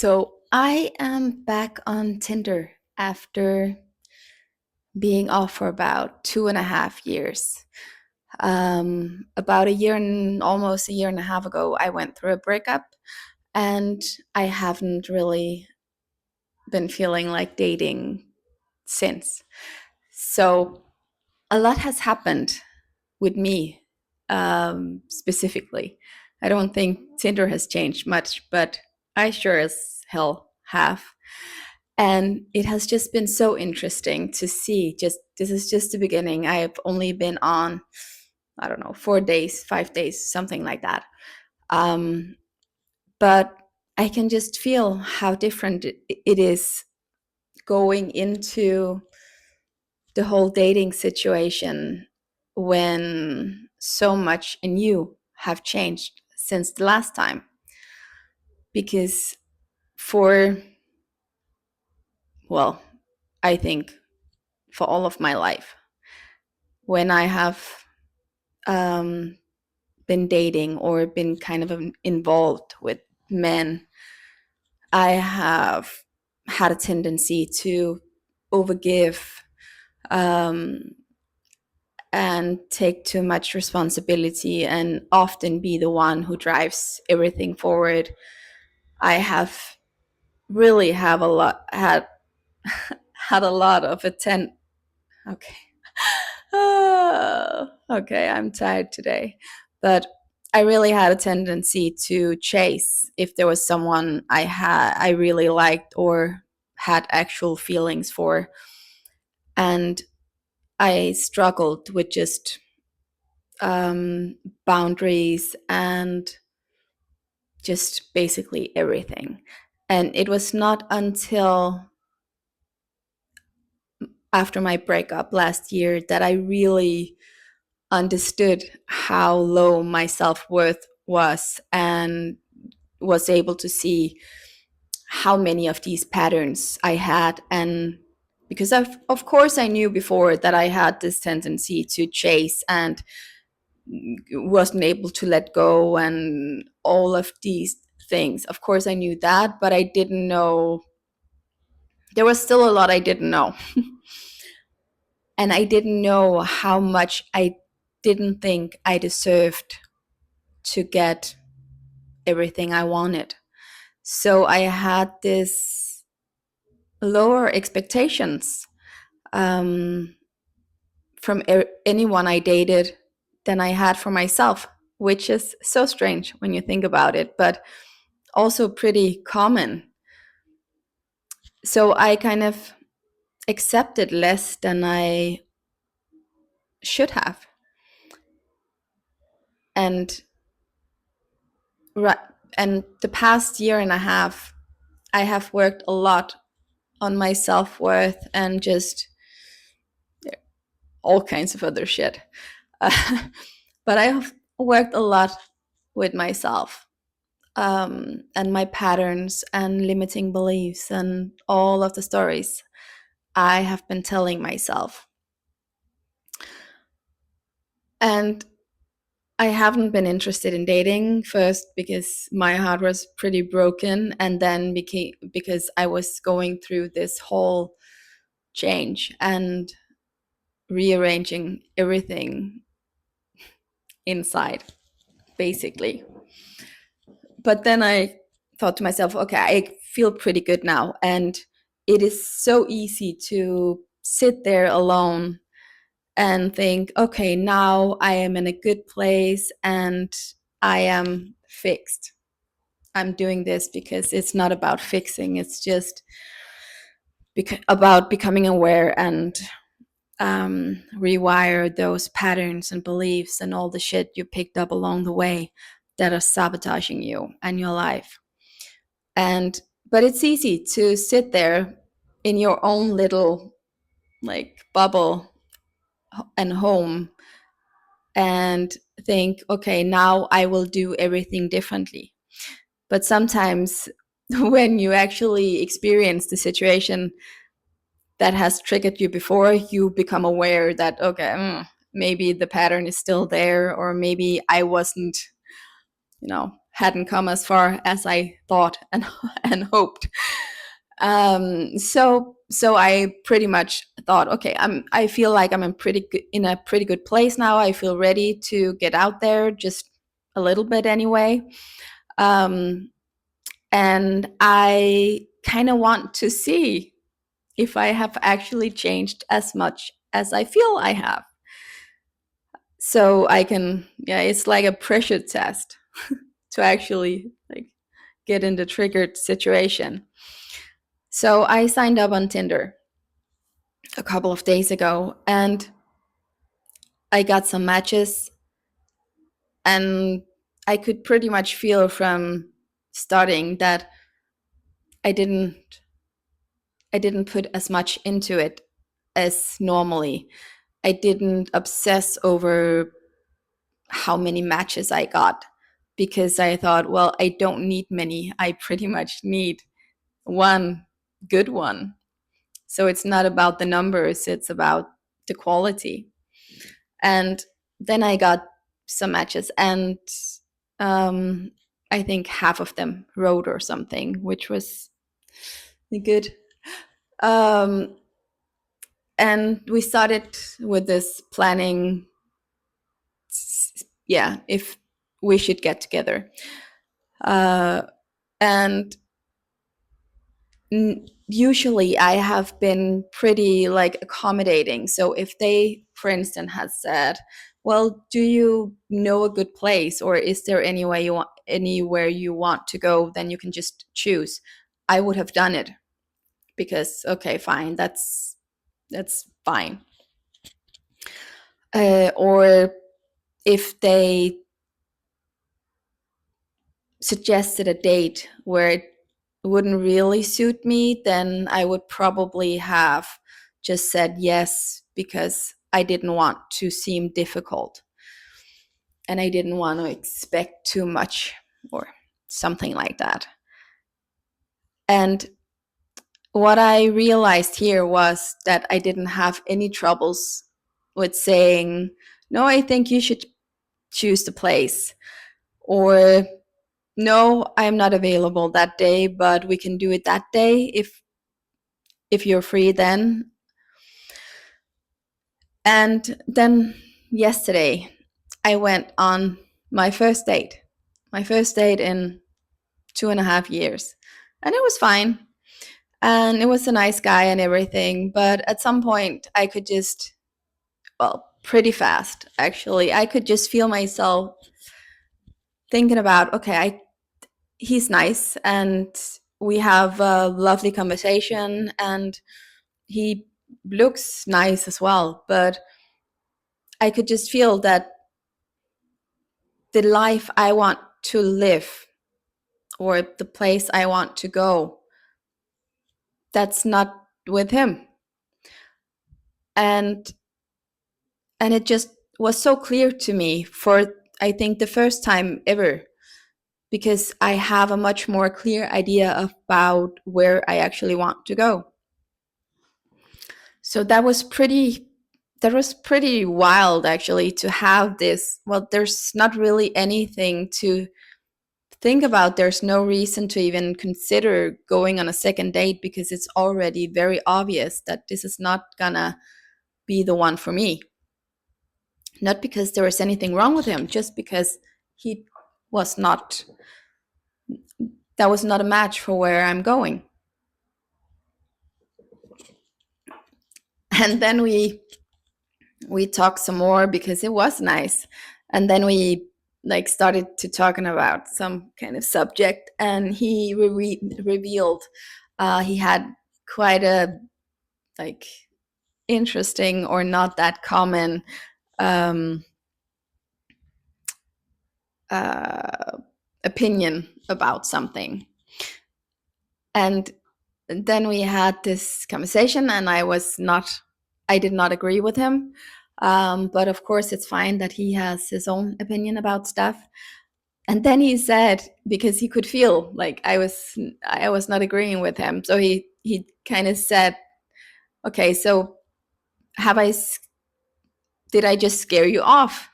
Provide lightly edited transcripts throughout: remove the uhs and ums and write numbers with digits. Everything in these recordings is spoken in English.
So I am back on Tinder after being off for about 2.5 years. About a year and almost a year and a half ago, I went through a breakup, and I haven't really been feeling like dating since. So a lot has happened with me, specifically. I don't think Tinder has changed much, but I sure as hell have. And it has just been so interesting to see. Just this is just the beginning. I have only been on, I don't know, 4 days, 5 days, something like that. Um, but I can just feel how different it is going into the whole dating situation when so much in you have changed since the last time. Because for, well, I think for all of my life, when I have um, been dating or been kind of involved with men, I have had a tendency to overgive, um, and take too much responsibility and often be the one who drives everything forward. I have really have a lot had had a lot of atten okay. Oh, okay, I'm tired today. But I really had a tendency to chase if there was someone I really liked or had actual feelings for. And I struggled with just boundaries and just basically everything. And it was not until after my breakup last year that I really understood how low my self worth was and was able to see how many of these patterns I had. And because of course, I knew before that I had this tendency to chase and wasn't able to let go and all of these things. Of course, I knew that, but I didn't know. There was still a lot I didn't know. And I didn't know how much I didn't think I deserved to get everything I wanted. So I had this lower expectations, um, from anyone I dated than I had for myself, which is so strange when you think about it, but also pretty common. So I kind of accepted less than I should have. And right, and the past year and a half, I have worked a lot on my self worth and just all kinds of other shit. Uh, but I have worked a lot with myself, and my patterns and limiting beliefs and all of the stories I have been telling myself. And I haven't been interested in dating first because my heart was pretty broken, and then became because I was going through this whole change and rearranging everything inside, basically. But then I thought to myself, okay, I feel pretty good now. And it is so easy to sit there alone and think, okay, now I am in a good place and I am fixed. I'm doing this because it's not about fixing, it's just about becoming aware and rewire those patterns and beliefs and all the shit you picked up along the way that are sabotaging you and your life. And but it's easy to sit there in your own little like bubble and home and think, okay, now I will do everything differently. But sometimes when you actually experience the situation that has triggered you before, you become aware that, okay, maybe the pattern is still there, or maybe I wasn't, hadn't come as far as I thought and and hoped. So I pretty much thought, okay, I feel like I'm in a pretty good place now. I feel ready to get out there, just a little bit anyway. Um, and I kind of want to see if I have actually changed as much as I feel I have. So I can, yeah, it's like a pressure test to actually like get in the triggered situation. So I signed up on Tinder a couple of days ago and I got some matches, and I could pretty much feel from starting that I didn't I didn't put as much into it as normally. I didn't obsess over how many matches I got because I thought, well, I don't need many. I pretty much need one good one. So it's not about the numbers, it's about the quality. And then I got some matches, and um, I think half of them wrote or something, which was good. Um, and we started with this planning, yeah, if we should get together. Uh, and usually I have been pretty like accommodating. So if they, for instance, had said, well, do you know a good place, or is there anywhere you want to go, then you can just choose, I would have done it, because okay, fine, that's fine. Or if they suggested a date where it wouldn't really suit me, then I would probably have just said yes, because I didn't want to seem difficult and I didn't want to expect too much or something like that. And what I realized here was that I didn't have any troubles with saying, no, I think you should choose the place, or no, I'm not available that day, but we can do it that day if you're free then. And then yesterday, I went on my first date, my first date in 2.5 years. And it was fine. And it was a nice guy and everything. But at some point, I could just, well, pretty fast, actually, I could just feel myself thinking about, okay, he's nice and we have a lovely conversation and he looks nice as well. But I could just feel that the life I want to live or the place I want to go, that's not with him. And it just was so clear to me for, I think, the first time ever, because I have a much more clear idea about where I actually want to go. So that was pretty wild, actually, to have this. Well, there's not really anything to think about. There's no reason to even consider going on a second date, because it's already very obvious that this is not gonna be the one for me. Not because there was anything wrong with him, just because he was not, that was not a match for where I'm going. And then we talked some more because it was nice. And then we like started to talking about some kind of subject, and he revealed he had quite a like interesting or not that common um, uh, opinion about something. And then we had this conversation, and I did not agree with him. But of course, it's fine that he has his own opinion about stuff. And then he said, because he could feel like I was not agreeing with him, so he kind of said, "Okay, so have did I just scare you off?"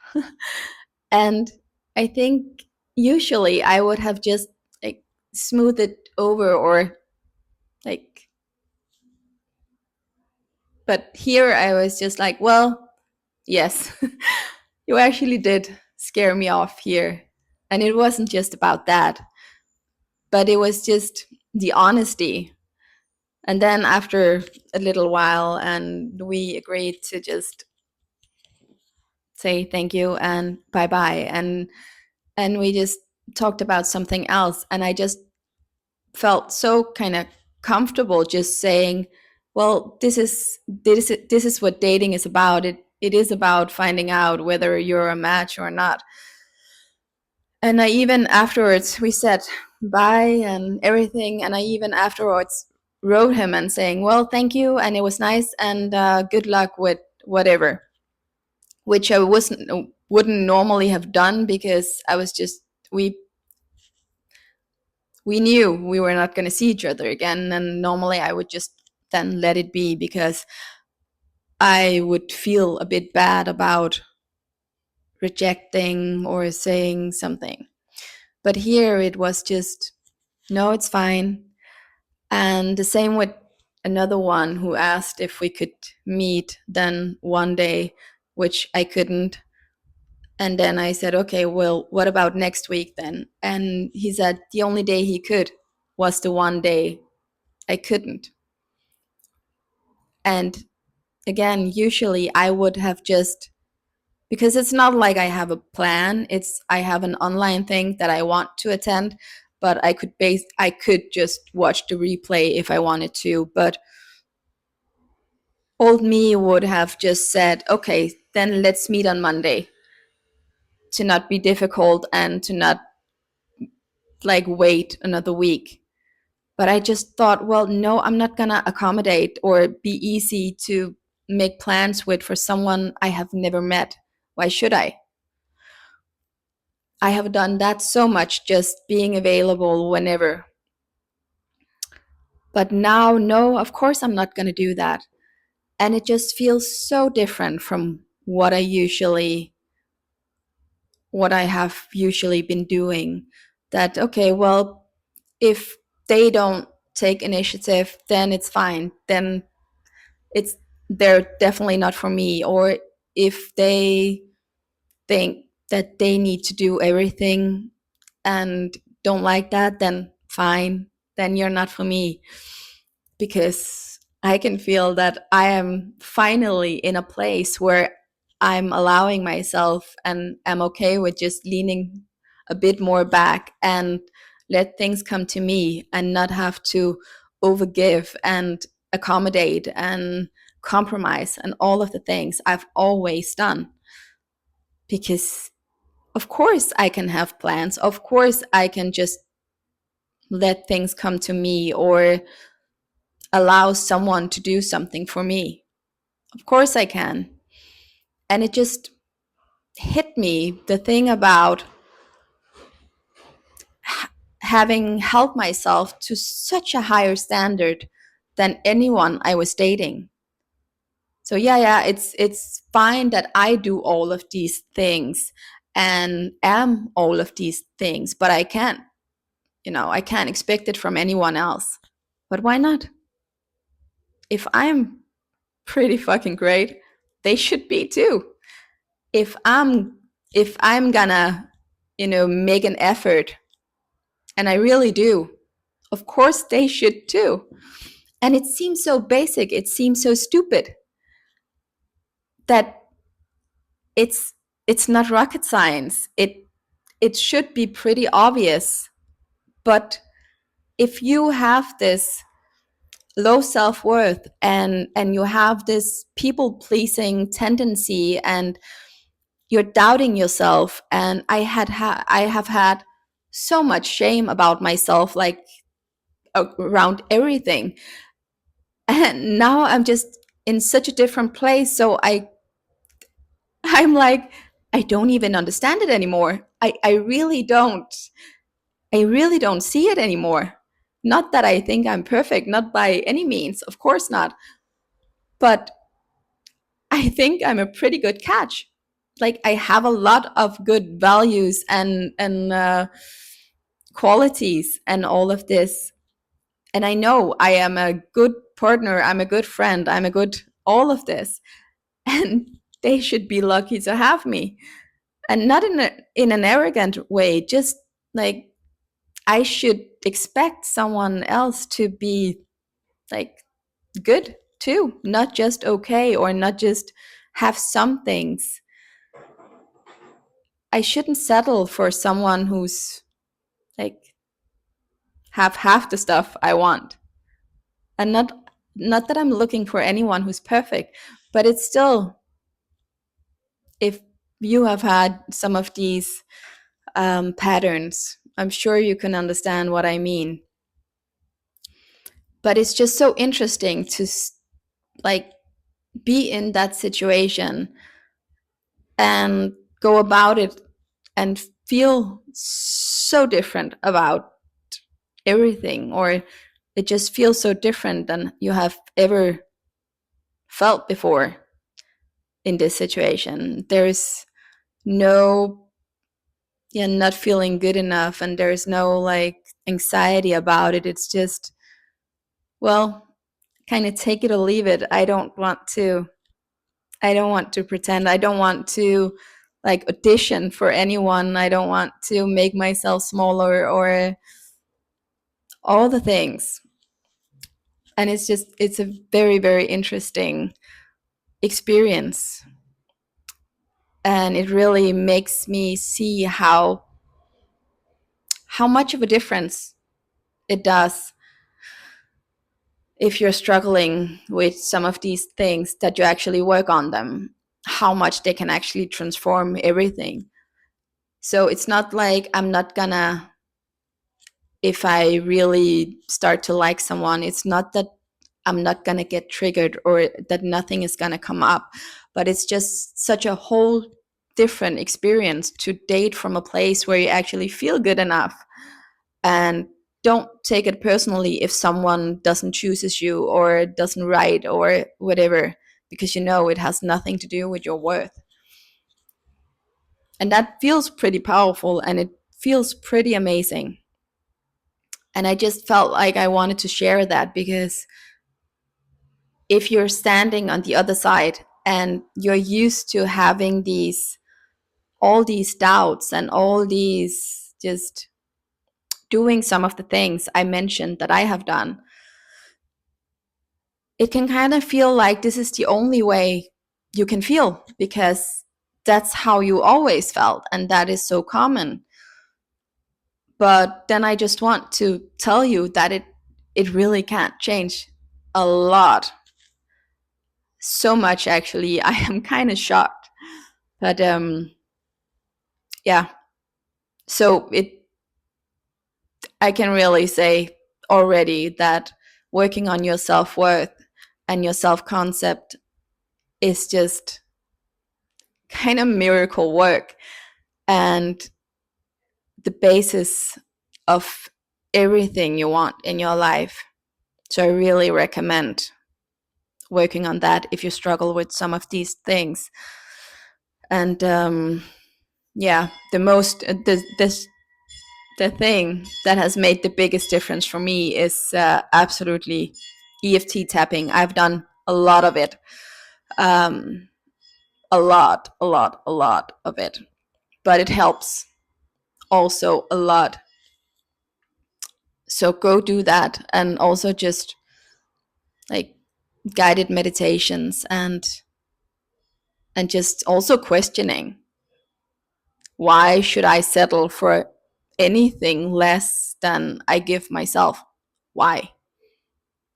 And I think usually I would have just like smoothed it over, or like, but here I was just like, well, yes, you actually did scare me off here. And it wasn't just about that, but it was just the honesty. And then after a little while, and we agreed to just say thank you and bye bye. And we just talked about something else. And I just felt so kind of comfortable just saying, well, this is what dating is about. It is about finding out whether you're a match or not. And I even afterwards, we said bye and everything, and I even afterwards wrote him and saying, well, thank you, and it was nice, and good luck with whatever, which I wouldn't normally have done, because I was just, we we knew we were not going to see each other again, and normally I would just then let it be, because I would feel a bit bad about rejecting or saying something. But here it was just, no, it's fine. And the same with another one who asked if we could meet then one day, which I couldn't. And then I said, okay, well, what about next week then? And he said the only day he could was the one day I couldn't. And again, usually I would have just, because it's not like I have a plan, it's I have an online thing that I want to attend, but I could just watch the replay if I wanted to. But old me would have just said, okay, then let's meet on Monday, to not be difficult and to not like wait another week. But I just thought, well, no, I'm not going to accommodate or be easy to make plans with for someone I have never met. Why should I? I have done that so much, just being available whenever. But now, no, of course, I'm not going to do that. And it just feels so different from what I have usually been doing. That, okay, well, if they don't take initiative, then it's fine. Then it's, they're definitely not for me. Or if they think that they need to do everything and don't like that, then fine, then you're not for me. Because I can feel that I am finally in a place where I'm allowing myself and I'm okay with just leaning a bit more back and let things come to me, and not have to overgive and accommodate and compromise and all of the things I've always done. Because of course I can have plans. Of course I can just let things come to me, or allow someone to do something for me. Of course I can. And it just hit me, the thing about having held myself to such a higher standard than anyone I was dating. So yeah, it's fine that I do all of these things and am all of these things, but I can't expect it from anyone else. But why not? If I'm pretty fucking great, they should be too. If I'm gonna, make an effort, and I really do, of course they should too. And it seems so basic, it seems so stupid, that it's it's not rocket science. It should be pretty obvious. But if you have this low self-worth, and you have this people pleasing tendency, and you're doubting yourself, and I have had so much shame about myself, like around everything. And now I'm just in such a different place, so I'm like, I don't even understand it anymore. I really don't see it anymore. Not that I think I'm perfect, not by any means, of course not. But I think I'm a pretty good catch. like I have a lot of good values and qualities and all of this, and I know I am a good partner, I'm a good friend, I'm a good all of this, and they should be lucky to have me. And not in an arrogant way, just like I should expect someone else to be like good too, not just okay or not just have some things. I shouldn't settle for someone who's like have half the stuff I want. And not that I'm looking for anyone who's perfect, but it's still, if you have had some of these patterns, I'm sure you can understand what I mean. But it's just so interesting to like be in that situation and go about it and feel so different about everything, or it just feels so different than you have ever felt before in this situation. There's no, yeah, not feeling good enough, and there's no like anxiety about it. It's just, well, kind of take it or leave it. I don't want to pretend. I don't want to like audition for anyone. I don't want to make myself smaller or all the things. And it's just, it's a very, very interesting experience. And it really makes me see how much of a difference it does if you're struggling with some of these things, that you actually work on them, how much they can actually transform everything. So it's not like I'm not gonna, if I really start to like someone, it's not that I'm not gonna get triggered or that nothing is gonna come up, but it's just such a whole different experience to date from a place where you actually feel good enough and don't take it personally if someone doesn't chooses you or doesn't write or whatever, because you know it has nothing to do with your worth. And that feels pretty powerful and it feels pretty amazing. And I just felt like I wanted to share that, because if you're standing on the other side and you're used to having these all these doubts and all these just doing some of the things I mentioned that I have done, it can kind of feel like this is the only way you can feel, because that's how you always felt and that is so common. But then I just want to tell you that it really can't change a lot. So much actually. I am kind of shocked. But yeah. So it I can really say already that working on your self-worth and your self-concept is just kind of miracle work and the basis of everything you want in your life. So I really recommend working on that if you struggle with some of these things. And yeah, the thing that has made the biggest difference for me is absolutely EFT tapping. I've done a lot of it, um, a lot of it, but it helps also a lot. So go do that, and also just like guided meditations and just also questioning, why should I settle for anything less than I give myself? Why?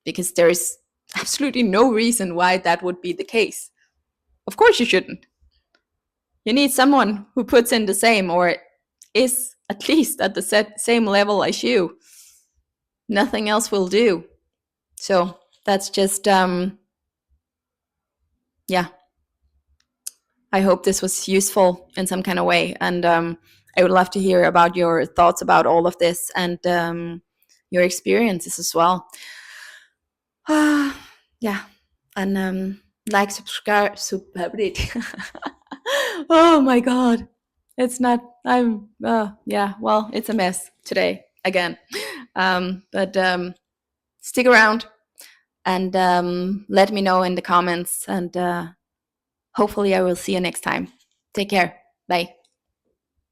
Because there is absolutely no reason why that would be the case. Of course, you shouldn't. You need someone who puts in the same or is at least at the same level as you. Nothing else will do. So that's just, yeah. I hope this was useful in some kind of way. And I would love to hear about your thoughts about all of this and your experiences as well. Yeah. And like, subscribe, Oh my God. It's not, yeah, well, it's a mess today again. But stick around and let me know in the comments. And hopefully, I will see you next time. Take care. Bye.